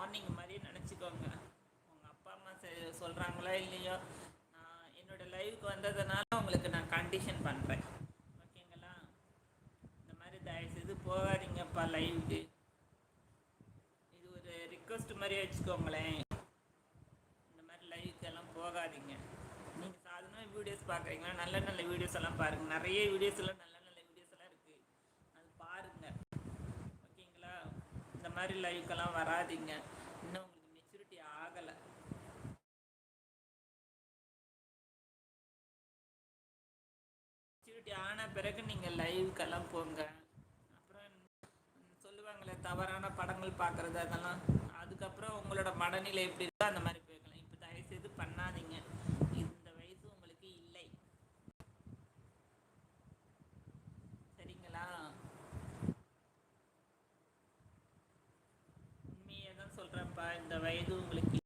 Warning மாதிரி நினச்சிக்கோங்க. உங்கள் அப்பா அம்மா சொல்கிறாங்களோ இல்லையோ, நான் என்னோடய லைவுக்கு வந்ததுனால உங்களுக்கு நான் கண்டிஷன் பண்ணுறேன். ஓகேங்களா? இந்த மாதிரி தயவுசெய்து போகாதீங்கப்பா லைவுக்கு. இது ஒரு ரிக்வஸ்ட் மாதிரி வச்சுக்கோங்களேன். இந்த மாதிரி லைவுக்கெல்லாம் போகாதீங்க. நீங்கள் சாதாரண வீடியோஸ் பார்க்குறீங்களா? நல்ல நல்ல வீடியோஸ் எல்லாம் பாருங்கள். நிறைய வீடியோஸ் எல்லாம் நல்ல நல்ல வீடியோஸ் எல்லாம் இருக்குது, அது பாருங்கள். ஓகேங்களா? இந்த மாதிரி லைவுக்கெல்லாம் வராதிங்க. இன்னும் உங்களுக்கு மெச்சூரிட்டி ஆகலை. மெச்சூரிட்டி ஆன பிறகு நீங்கள் லைவுக்கெல்லாம் போங்க. அப்புறம் சொல்லுவாங்களே தவறான படங்கள் பார்க்குறது, அதெல்லாம் அதுக்கப்புறம் உங்களோட மனநிலை எப்படி இருக்கோ அந்த மாதிரி போய்க்கலாம். இப்போ தயவுசெய்து பண்ணாதீங்க. இந்த வயசு உங்களுக்கு இல்லை. சரிங்களா? உண்மையை தான் சொல்கிறேன்ப்பா, இந்த வயது உங்களுக்கு